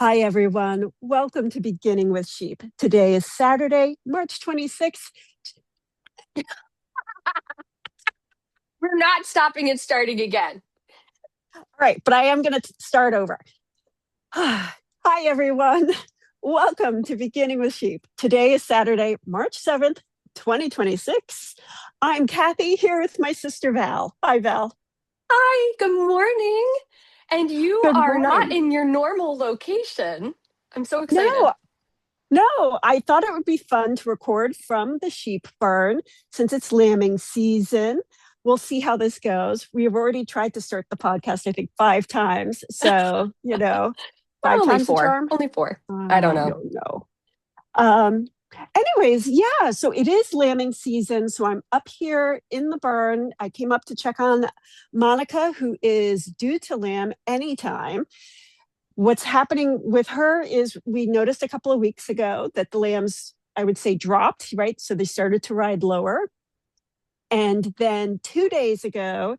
Hi, everyone. Welcome to Beginning with Sheep. Today is Saturday, March 26th. We're not stopping and starting again. All right, but I am going to start over. Hi, everyone. Welcome to Beginning with Sheep. Today is Saturday, March 7th, 2026. I'm Kathy here with my sister Val. Hi, Val. Hi, good morning. And you Good are not morning. in your normal location. I'm so excited. No, no, I thought it would be fun to record from the sheep barn since it's lambing season. We'll see how this goes. We have already tried to start the podcast, I think, five times. So, Well, five only times a four. charm. Only four. I don't I know. don't know. Um, Anyways, yeah, so it is lambing season. So I'm up here in the barn. I came up to check on Monica, who is due to lamb anytime. What's happening with her is we noticed a couple of weeks ago that the lambs, I would say, dropped, right? So they started to ride lower. And then 2 days ago,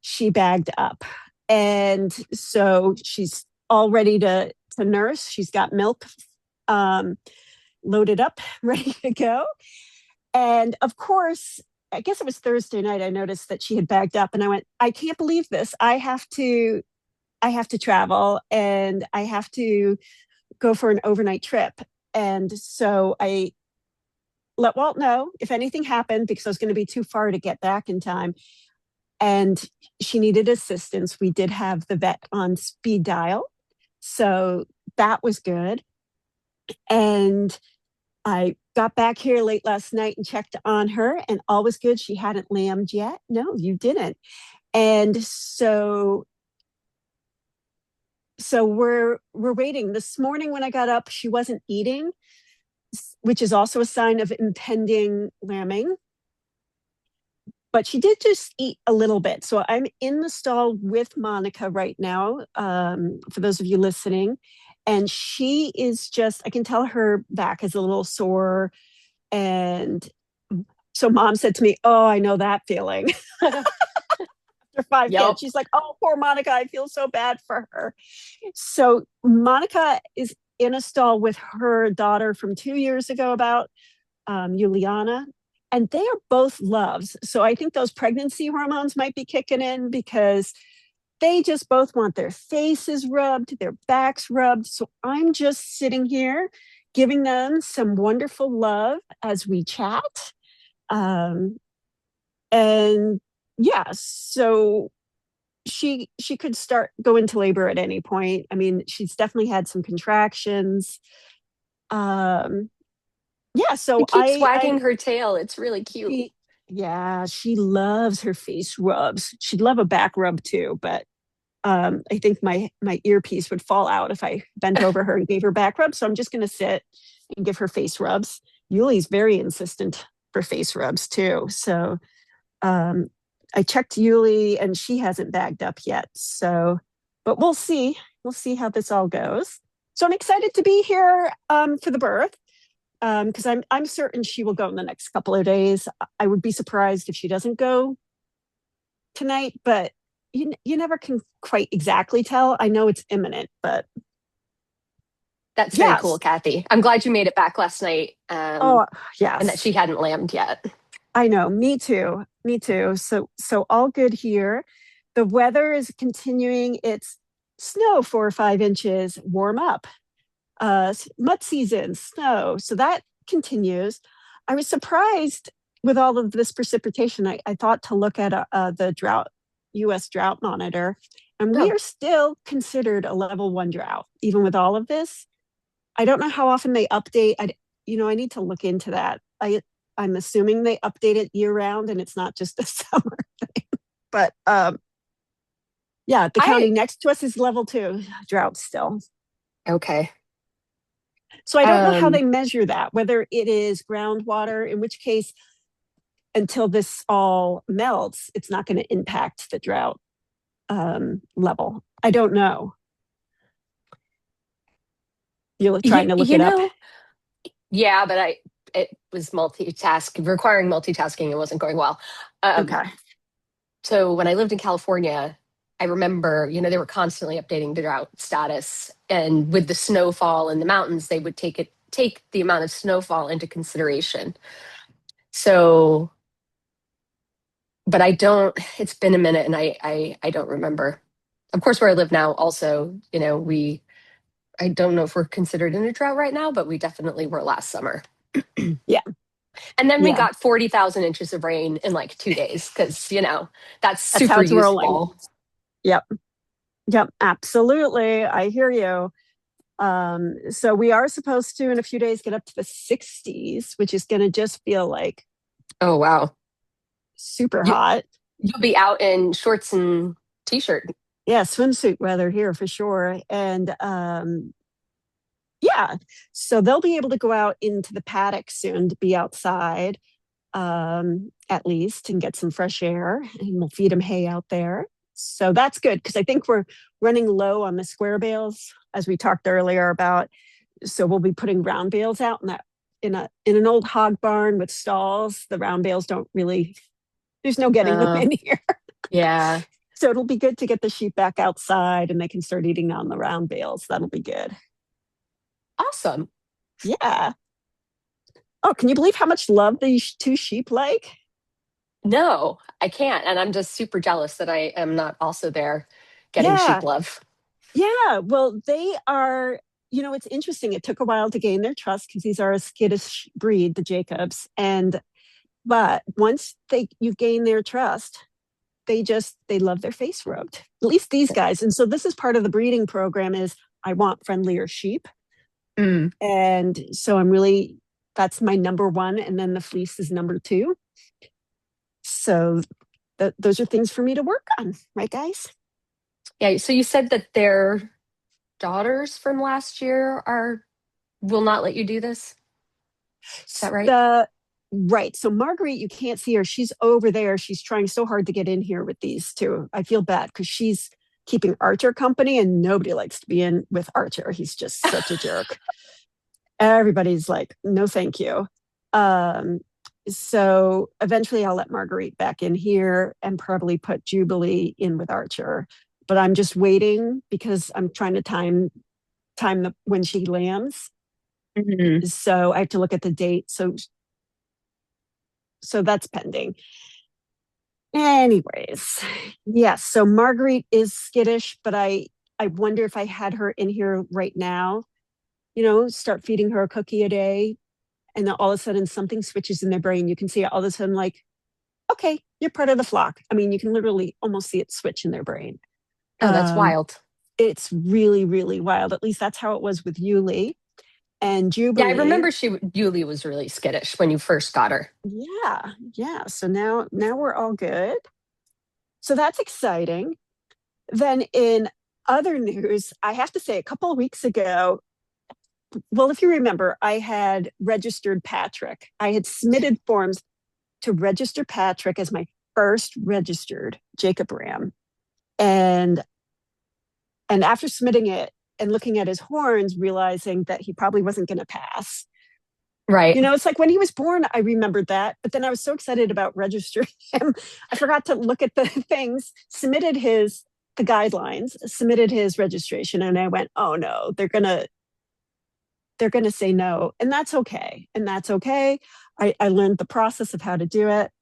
she bagged up. And so she's all ready to nurse. She's got milk um, loaded up, ready to go. And of course, I guess it was Thursday night, I noticed that she had bagged up and I went, I can't believe this. I have to travel and I have to go for an overnight trip. And so I let Walt know if anything happened because I was going to be too far to get back in time. And she needed assistance. We did have the vet on speed dial. So that was good. And I got back here late last night and checked on her, and all was good. She hadn't lambed yet. No, you didn't. And so we're waiting. This morning when I got up, she wasn't eating, which is also a sign of impending lambing. But she did just eat a little bit. So I'm in the stall with Monica right now, for those of you listening. And she is just, I can tell her back is a little sore. And so mom said to me, oh, I know that feeling. After five Yep. kids, she's like, oh, poor Monica. I feel so bad for her. So Monica is in a stall with her daughter from 2 years ago, about Juliana, and they are both loves. So I think those pregnancy hormones might be kicking in because they just both want their faces rubbed, their backs rubbed. So I'm just sitting here giving them some wonderful love as we chat. Um, and yeah, so she could start go into labor at any point. I mean, she's definitely had some contractions. Um, yeah, She so keeps I wagging her tail. It's really cute. she yeah, she loves her face rubs. She'd love a back rub too, but I think my earpiece would fall out if I bent over her and gave her back rubs. So I'm just going to sit and give her face rubs. Yuli's very insistent for face rubs too. So um, I checked Yuli and she hasn't bagged up yet. So, but we'll see. We'll see how this all goes. So I'm excited to be here for the birth because I'm certain she will go in the next couple of days. I would be surprised if she doesn't go tonight, but you never can quite exactly tell. I know it's imminent, but That's very cool, yes. Kathy. I'm glad you made it back last night, Oh, and that yes. she hadn't lambed yet. I know. Me too. Me too. So all good here. The weather is continuing. It's snow 4 or 5 inches, warm up. Mud season, snow. So that continues. I was surprised with all of this precipitation. I thought to look at the U.S. drought monitor, and we Oh, are still considered a level 1 drought, even with all of this. I don't know how often they update. I need to look into that. I'm assuming they update it year round, and it's not just a summer thing. But yeah, the county I next to us is level 2 drought still. okay. So I don't know how Um, they measure that, whether it is groundwater, in which case, until this all melts, it's not going to impact the drought level. I don't know. You're you, trying to look you it up. know, yeah, but it was requiring multitasking. It wasn't going well. Um, Okay. so when I lived in California, I remember, they were constantly updating the drought status, and with the snowfall in the mountains, they would take the amount of snowfall into consideration. So, but I don't. It's been a minute, and I don't remember. Of course, where I live now, also, we I don't know if we're considered in a drought right now, but we definitely were last summer. Yeah. And then we Yeah. got 40,000 inches of rain in like 2 days because, that's That's how super it's rolling. useful. Yep. Yep. Absolutely. I hear you. So we are supposed to, in a few days, get up to the 60s, which is going to just feel like Oh, wow. super You, hot. you'll be out in shorts and t-shirt. Yeah. Swimsuit weather here for sure. And yeah, so they'll be able to go out into the paddock soon to be outside at least and get some fresh air, and we'll feed them hay out there. So that's good because I think we're running low on the square bales as we talked earlier about. So we'll be putting round bales out in that in an old hog barn with stalls. The round bales don't really, there's no getting them in here. Yeah. So it'll be good to get the sheep back outside and they can start eating on the round bales. That'll be good. Awesome. Yeah. Oh, can you believe how much love these two sheep like? No, I can't. And I'm just super jealous that I am not also there getting sheep Yeah. love. Yeah. Well, they are, it's interesting. It took a while to gain their trust because these are a skittish breed, the Jacobs. But once you gain their trust, they love their face rubbed, at least these guys. And so this is part of the breeding program is I want friendlier sheep. Mm. And so that's my number one. And then the fleece is number two. So those are things for me to work on, right, guys? Yeah. So you said that their daughters from last year will not let you do this. Is that right? Right. So Marguerite, you can't see her. She's over there. She's trying so hard to get in here with these two. I feel bad because she's keeping Archer company and nobody likes to be in with Archer. He's just such a jerk. Everybody's like, no, thank you. So eventually I'll let Marguerite back in here and probably put Jubilee in with Archer. But I'm just waiting because I'm trying to time when she lambs. Mm-hmm. So I have to look at the date. So that's pending. Anyways, yes. So Marguerite is skittish, but I wonder if I had her in here right now, start feeding her a cookie a day, and then all of a sudden something switches in their brain. You can see it all of a sudden, like, okay, you're part of the flock. I mean, you can literally almost see it switch in their brain. Oh, that's wild. It's really, really wild. At least that's how it was with Yuli and Yeah, I Jubilee. remember Yuli was really skittish when you first got her. Yeah, yeah. So now we're all good. So that's exciting. Then in other news, I have to say a couple of weeks ago, well, if you remember, I had registered Patrick. I had submitted forms to register Patrick as my first registered Jacob Ram. And after submitting it and looking at his horns, realizing that he probably wasn't going to pass. Right. It's like when he was born, I remembered that. But then I was so excited about registering him. I forgot to look at the things, submitted the guidelines, submitted his registration. And I went, oh no, they're going to say no. And that's okay. I learned the process of how to do it.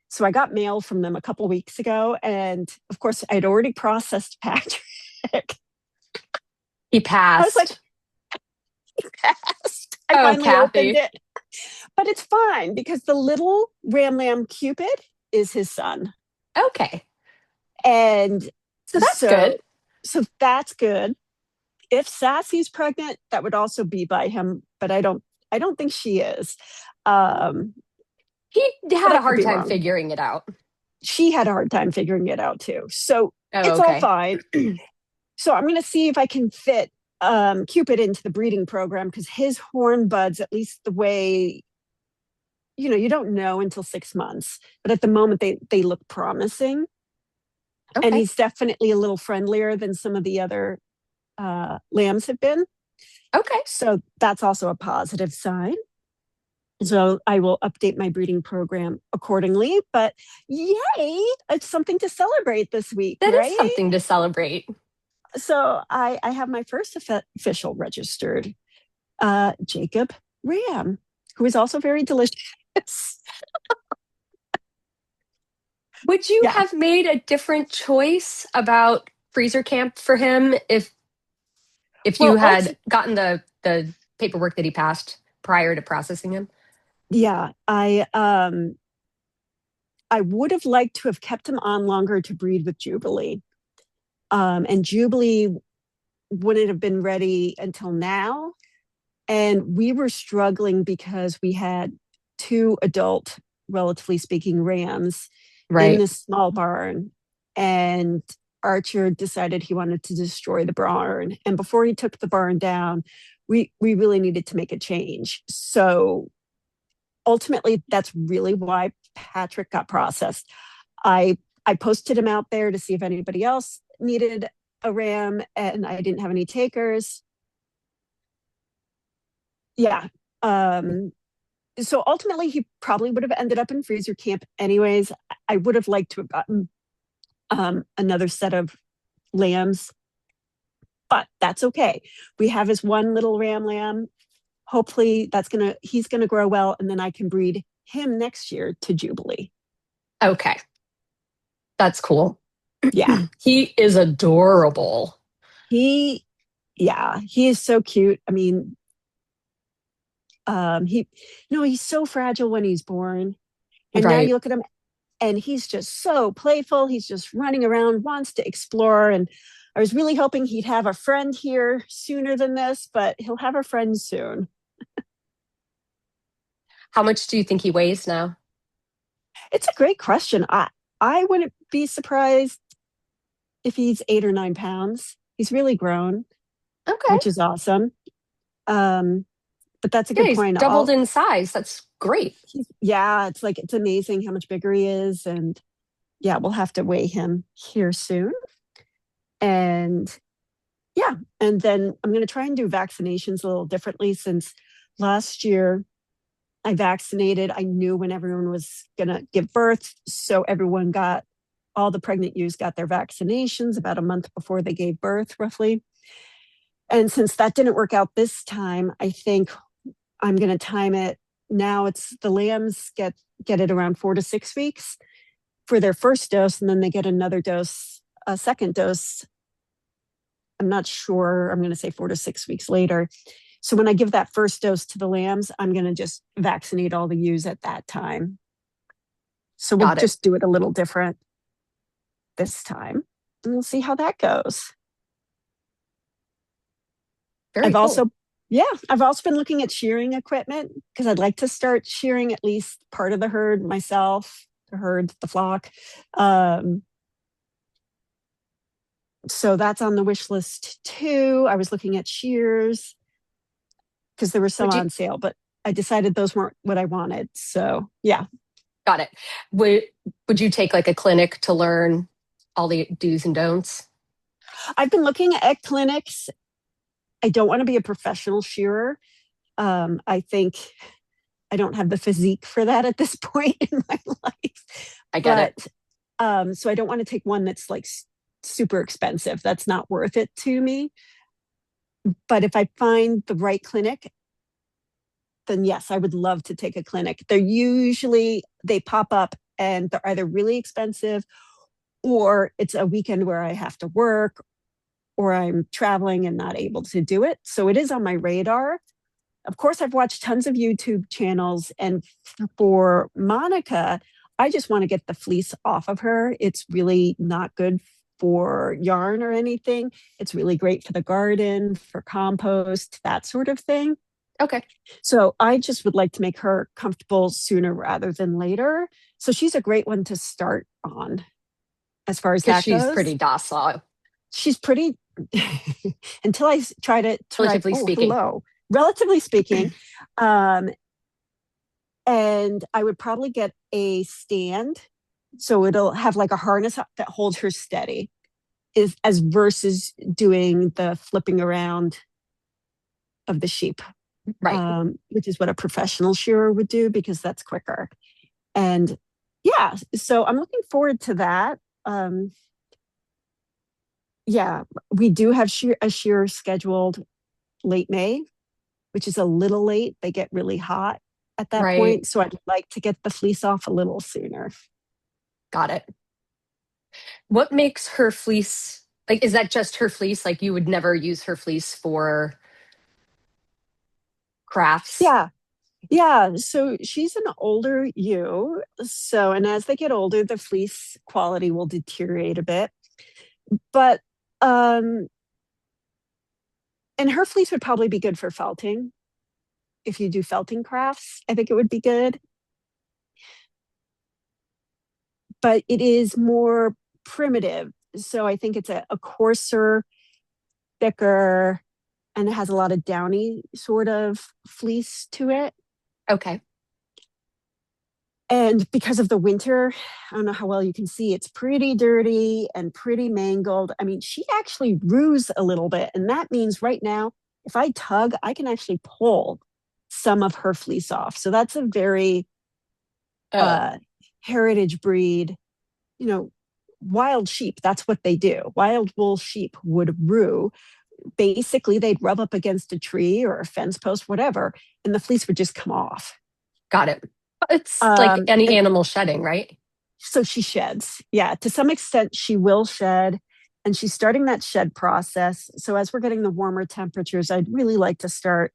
So I got mail from them a couple weeks ago. And of course, I'd already processed Patrick. He passed. I was like, he passed. I finally Kathy. opened it. But it's fine because the little ram lamb Cupid is his son. Okay. And so that's good. So that's good. If Sassy's pregnant, that would also be by him, but I don't think she is. He had a hard time figuring it out. She had a hard time figuring it out too. So it's all fine. So I'm going to see if I can fit Cupid into the breeding program because his horn buds, at least the way, you don't know until 6 months, but at the moment they look promising. Okay. And he's definitely a little friendlier than some of the other lambs have been. Okay. So that's also a positive sign. So I will update my breeding program accordingly. But yay, it's something to celebrate this week, That is right? something to celebrate. So I have my first official registered Jacob Ram, who is also very delicious. Would you Yeah. have made a different choice about freezer camp for him if you Well, had gotten the paperwork that he passed prior to processing him? yeah, I would have liked to have kept him on longer to breed with Jubilee. And Jubilee wouldn't have been ready until now. And we were struggling because we had two adult, relatively speaking, rams in Right. this small barn. And Archer decided he wanted to destroy the barn. And before he took the barn down, we really needed to make a change. So ultimately, that's really why Patrick got processed. I posted him out there to see if anybody else needed a ram, and I didn't have any takers. Yeah. So ultimately, he probably would have ended up in freezer camp anyways. I would have liked to have gotten another set of lambs, but that's okay. We have his one little ram lamb. Hopefully, he's gonna grow well, and then I can breed him next year to Jubilee. Okay. That's cool. Yeah, He is adorable. he, yeah, he is so cute. I mean, he, he's so fragile when he's born, and now Right. you look at him, and he's just so playful. He's just running around, wants to explore, and I was really hoping he'd have a friend here sooner than this, but he'll have a friend soon. How much do you think he weighs now? It's a great question. I wouldn't be surprised if he's 8 or 9 pounds. He's really grown, Okay. which is awesome. Um, but that's a Yeah, good he's point. doubled in size. That's great. Yeah, it's amazing how much bigger he is, and yeah, we'll have to weigh him here soon. And yeah, and then I'm going to try and do vaccinations a little differently since last year I vaccinated. I knew when everyone was going to give birth, so all the pregnant ewes got their vaccinations about a month before they gave birth, roughly. And since that didn't work out this time, I think I'm going to time it. Now it's the lambs get it around 4 to 6 weeks for their first dose, and then they get another dose, a second dose. I'm not sure. I'm going to say 4 to 6 weeks later. So when I give that first dose to the lambs, I'm going to just vaccinate all the ewes at that time. So we'll Got it. just do it a little different this time, and we'll see how that goes. Very I've cool. also, yeah, I've also been looking at shearing equipment because I'd like to start shearing at least part of the herd myself, the flock. Um, so that's on the wish list too. I was looking at shears because there were some Would you on sale, but I decided those weren't what I wanted. So yeah, got it? Would would you take like a clinic to learn all the do's and don'ts? I've been looking at clinics. I don't want to be a professional shearer. I think I don't have the physique for that at this point in my life. I get it. But so I don't want to take one that's like super expensive. That's not worth it to me. But if I find the right clinic, then yes, I would love to take a clinic. They pop up and they're either really expensive or it's a weekend where I have to work or I'm traveling and not able to do it. So it is on my radar. Of course, I've watched tons of YouTube channels. And for Monica, I just want to get the fleece off of her. It's really not good for yarn or anything. It's really great for the garden, for compost, that sort of thing. Okay. So I just would like to make her comfortable sooner rather than later. So she's a great one to start on as far as Because that she's goes. pretty docile, She's pretty until I try, relatively oh, speaking. hello, relatively speaking. Um, and I would probably get a stand so it'll have like a harness that holds her steady is as versus doing the flipping around of the sheep. Right. which is what a professional shearer would do because that's quicker. And yeah, so I'm looking forward to that. Um, yeah, we do have a shearer scheduled late May, which is a little late. They get really hot at that Right. point. So I'd like to get the fleece off a little sooner. Got it. What makes her fleece like, is that just her fleece? Like you would never use her fleece for crafts? Yeah. Yeah. So she's an older ewe. So, and as they get older, the fleece quality will deteriorate a bit. But, um, and her fleece would probably be good for felting. If you do felting crafts, I think it would be good. But it is more primitive. So I think it's a coarser, thicker, and it has a lot of downy sort of fleece to it. Okay. And because of the winter, I don't know how well you can see, it's pretty dirty and pretty mangled. I mean, she actually rues a little bit. And that means right now, if I tug, I can actually pull some of her fleece off. So that's a very Oh, uh, heritage breed, you know, wild sheep. That's what they do. Wild wool sheep would rue. Basically, they'd rub up against a tree or a fence post, whatever, and the fleece would just come off. got it. It's like any And animal shedding, right? so she sheds. Yeah, to some extent, she will shed, and she's starting that shed process. So as we're getting the warmer temperatures, I'd really like to start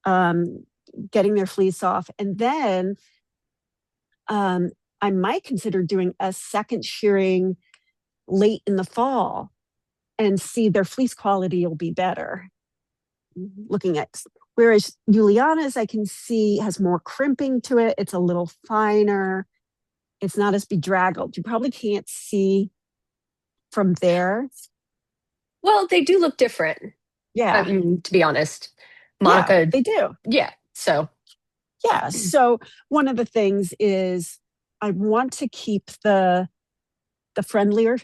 um, getting their fleece off, and then um, I might consider doing a second shearing late in the fall and see their fleece quality will be better. Looking at whereas Juliana's, I can see has more crimping to it. It's a little finer. It's not as bedraggled. You probably can't see from there. Well, they do look different. Yeah, To be honest, yeah, Monica, they do. yeah. So, Yeah. So one of the things is I want to keep the friendlier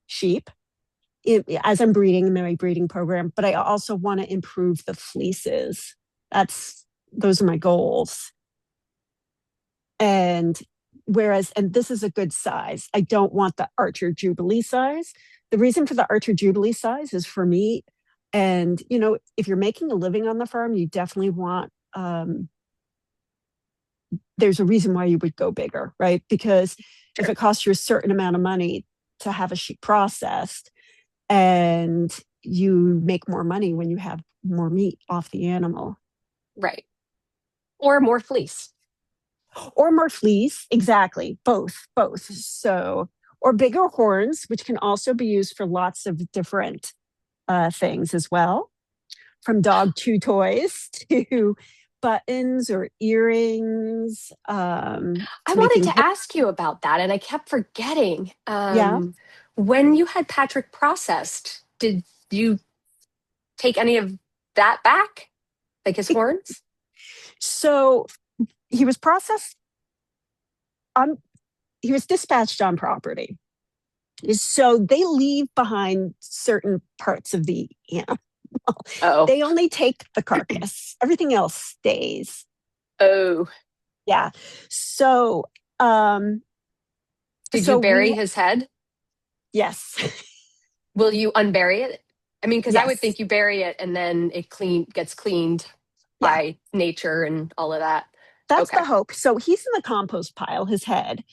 sheep as I'm breeding in my breeding program, but I also want to improve the fleeces. That's those are my goals. And and this is a good size. I don't want the Archer Jubilee size. The reason for the Archer Jubilee size is for me. And, if you're making a living on the farm, you definitely want, there's a reason why you would go bigger, right? Because if sure. it costs you a certain amount of money to have a sheep processed and you make more money when you have more meat off the animal. Right. Or more fleece. Or more fleece, exactly, both. So, or bigger horns, which can also be used for lots of different things as well, from dog chew toys to buttons or earrings, I to wanted making to ask you about that, and I kept forgetting. yeah. When you had Patrick processed, did you take any of that back? Like his horns? So he was processed on, he was dispatched on property. So they leave behind certain parts of the animal. Oh, They only take the carcass. Everything else stays. oh. Yeah. So um Did you so bury we his head? yes. Will you unbury it? I mean, because I would Yes. think you bury it and then gets cleaned Yeah. by nature and all of that. That's the Okay. hope. So he's in the compost pile, his head.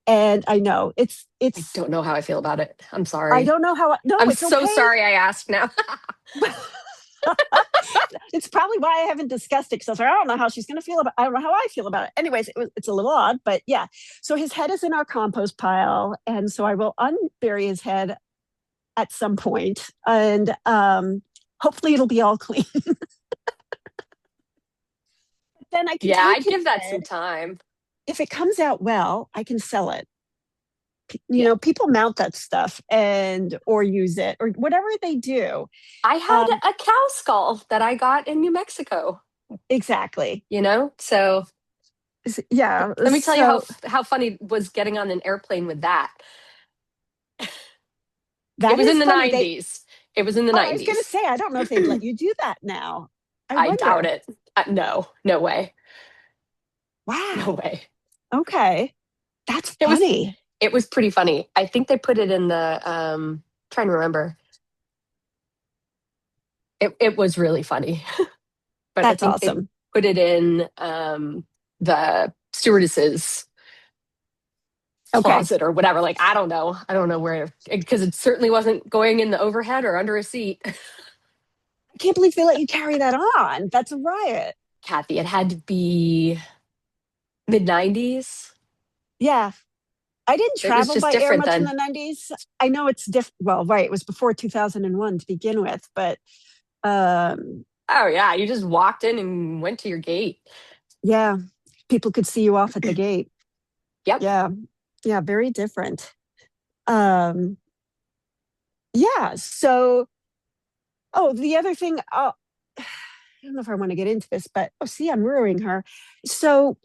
And I know I it's don't know how I feel about it. I'm I sorry. don't know no, I'm it's so okay. sorry I asked now. It's probably why I haven't discussed it because I was like, I don't know how she's going to feel about. I don't know how I feel about it. Anyways, it's a little odd, but yeah. So his head is in our compost pile, and so I will unbury his head at some point, and hopefully it'll be all clean. Then I can Yeah, take I'd his give that some head. time. If it comes out well, I can sell it. Yeah. People mount that stuff and or use it or whatever they do. I had Um, a cow skull that I got in New Mexico, exactly. So Yeah. let me tell you So how funny was getting on an airplane with that. It that was in is the funny. 90s. It was in the Oh, I was going to 90s. say, I don't know if they'd let you do that now. I I doubt wonder. it. No, no way. No Wow. way. Okay. That's It was funny. it was pretty funny. I think they put it in the trying to remember. It was really funny. But I That's think they awesome. put it in the stewardesses Okay. closet or whatever. Like I don't know. I don't know where, because it certainly wasn't going in the overhead or under a seat. I can't believe they let you carry that on. That's a riot. Kathy, it had to be mid 90s. Yeah. I didn't It was travel just by air different much in then. the 90s. I know it's different. Well, right. It was before 2001 to begin with, but um, Oh yeah, you just walked in and went to your gate. yeah, people could see you off at the gate. Yep. Yeah. Yeah. Very different. Um, yeah. So, oh, the other thing, I don't know if I want to get into this, but oh, see, I'm ruining her. So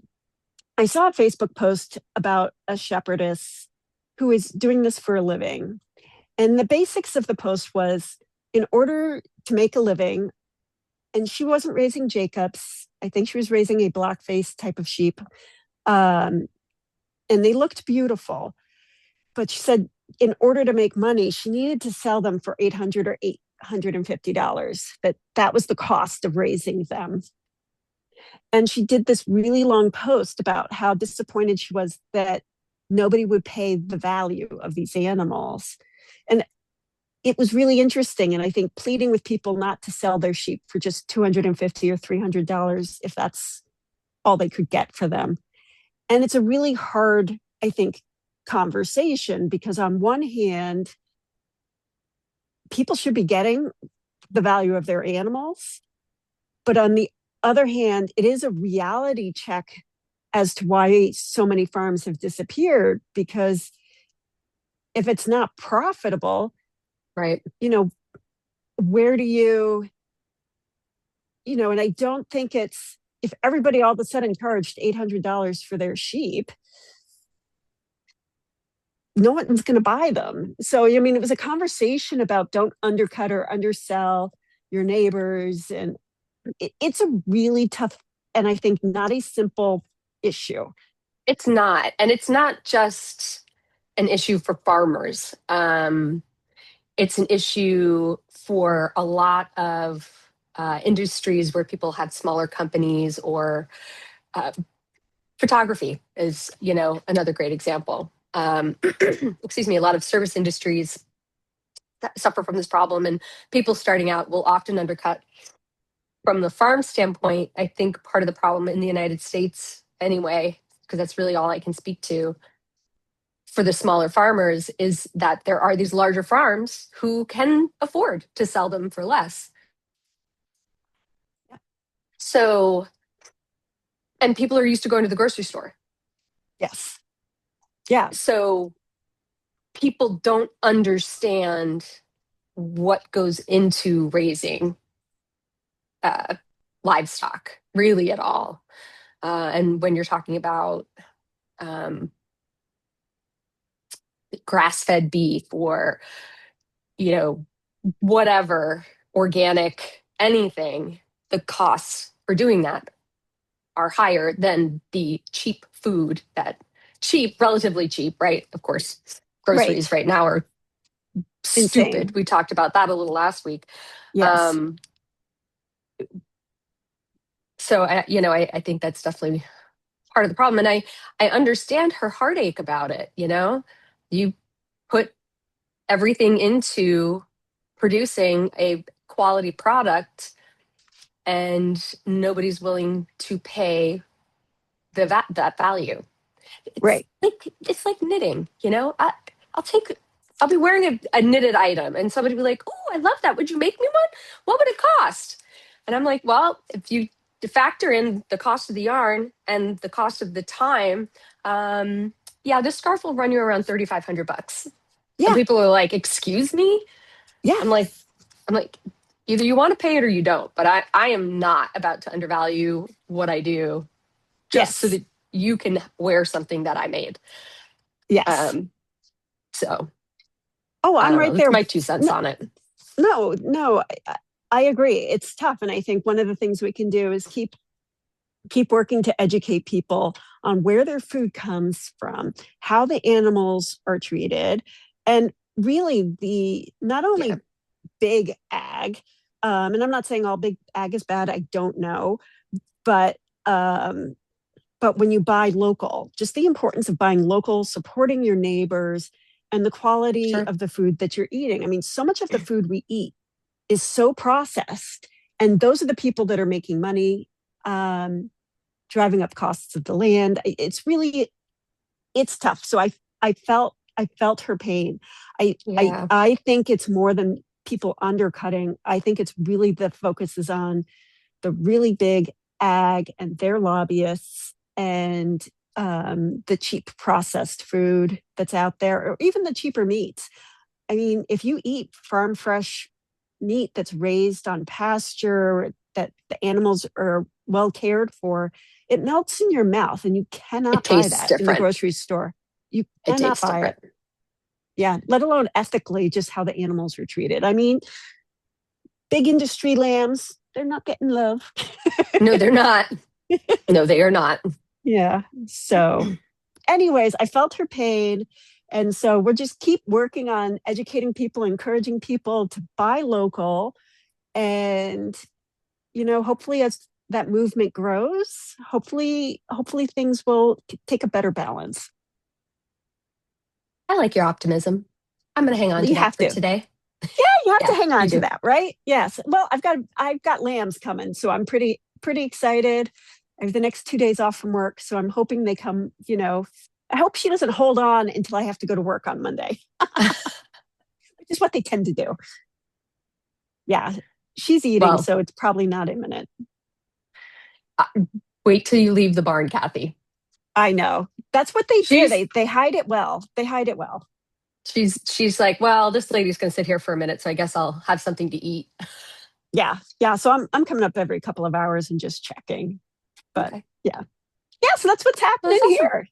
I saw a Facebook post about a shepherdess who is doing this for a living. And the basics of the post was in order to make a living, and she wasn't raising Jacobs, I think she was raising a blackface type of sheep. Um, and they looked beautiful. But she said in order to make money, she needed to sell them for $800 or $850. That was the cost of raising them. And she did this really long post about how disappointed she was that nobody would pay the value of these animals. And it was really interesting. And I think pleading with people not to sell their sheep for just $250 or $300 if that's all they could get for them. And it's a really hard, I think, conversation because on one hand, people should be getting the value of their animals. But on the other hand, it is a reality check as to why so many farms have disappeared because if it's not profitable, Right. you know, where do you, and I don't think it's if everybody all of a sudden charged $800 for their sheep, no one's going to buy them. So, I mean, it was a conversation about don't undercut or undersell your neighbors. And it's a really tough and I think not a simple issue. It's not. And it's not just an issue for farmers. It's an issue for a lot of industries where people have smaller companies, or uh, photography is, another great example. Excuse me, a lot of service industries that suffer from this problem, and people starting out will often undercut. From the farm standpoint, I think part of the problem in the United States, anyway, because that's really all I can speak to for the smaller farmers, is that there are these larger farms who can afford to sell them for less. So, and people are used to going to the grocery store. Yes. Yeah. So people don't understand what goes into raising uh, livestock really at all. And when you're talking about um, grass-fed beef or, whatever, organic, anything, the costs for doing that are higher than the cheap food relatively cheap, right? Of course, groceries Right. right now are stupid. Insane. We talked about that a little last week. Yes. Um, so I think that's definitely part of the problem. And I understand her heartache about it. You put everything into producing a quality product and nobody's willing to pay that value. It's Right. like it's like knitting, I'll take I'll be wearing a knitted item and somebody will be like, "Oh, I love that. Would you make me one? What would it cost?" And I'm like, "Well, if you factor in the cost of the yarn and the cost of the time, yeah, this scarf will run you around $3,500." And Yeah. people are like, "Excuse me?" Yeah. I'm like, I'm like, either you want to pay it or you don't. But I am not about to undervalue what I do just so Yes. that you can wear something that I made. Yes. Um, so Oh, I I'm don't know. right That's there. my 2 cents No, on it. no, no. I agree. It's tough. And I think one of the things we can do is keep working to educate people on where their food comes from, how the animals are treated, and really the not Yeah. only big ag, and I'm not saying all big ag is bad, I don't know, but um, but when you buy local, just the importance of buying local, supporting your neighbors, and the quality Sure. of the food that you're eating. I mean, so much of the food we eat is so processed, and those are the people that are making money, um, driving up costs of the land. It's really it's tough. So I felt her pain. Yeah. I think it's more than people undercutting. I think it's really the focus is on the really big ag and their lobbyists and the cheap processed food that's out there, or even the cheaper meats. I mean, if you eat farm fresh meat that's raised on pasture, that the animals are well cared for, it melts in your mouth and you It cannot buy tastes that in the different. grocery store. You It cannot tastes buy it. different. Yeah, let alone ethically, just how the animals are treated. I mean, big industry lambs, they're not getting love. No, they're not. No, they are not. Yeah. So, anyways, I felt her pain. And so we'll just keep working on educating people, encouraging people to buy local. And, hopefully as that movement grows, hopefully things will take a better balance. I like your optimism. I'm going to hang on to You that have for to. today. Yeah, you have to Yeah, hang you on to do. that, right? Yes. Well, I've got lambs coming, so I'm pretty excited. I have the next 2 days off from work, so I'm hoping they come, I hope she doesn't hold on until I have to go to work on Monday, which is what they tend to do. Yeah. She's eating, Well, so it's probably not imminent. uh, wait till you leave the barn, Kathy. I know. That's what they do. She's They hide it well. They hide it well. she's like, well, this lady's going to sit here for a minute, so I guess I'll have something to eat. Yeah. Yeah. So I'm coming up every couple of hours and just checking. But Okay. yeah. Yeah, so that's what's Well, happening that's awesome. here.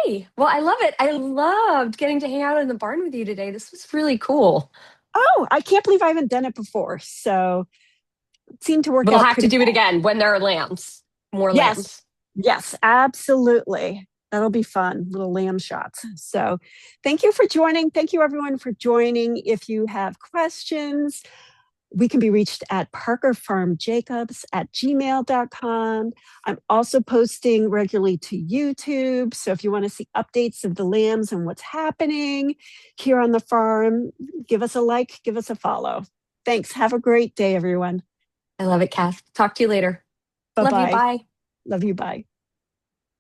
Yay. Well, I love it. I loved getting to hang out in the barn with you today. This was really cool. Oh, I can't believe I haven't done it before. So it seemed to work We'll out have to pretty do it well. again when there are lambs, more Yes. lambs. Yes, absolutely. That'll be fun. Little lamb shots. So thank you for joining. Thank you everyone for joining. If you have questions, we can be reached at parkerfarmjacobs@gmail.com. I'm also posting regularly to YouTube. So if you want to see updates of the lambs and what's happening here on the farm, give us a like, give us a follow. Thanks. Have a great day, everyone. I love it, Kath. Talk to you later. Bye Love you. bye. Bye. Love you. Bye.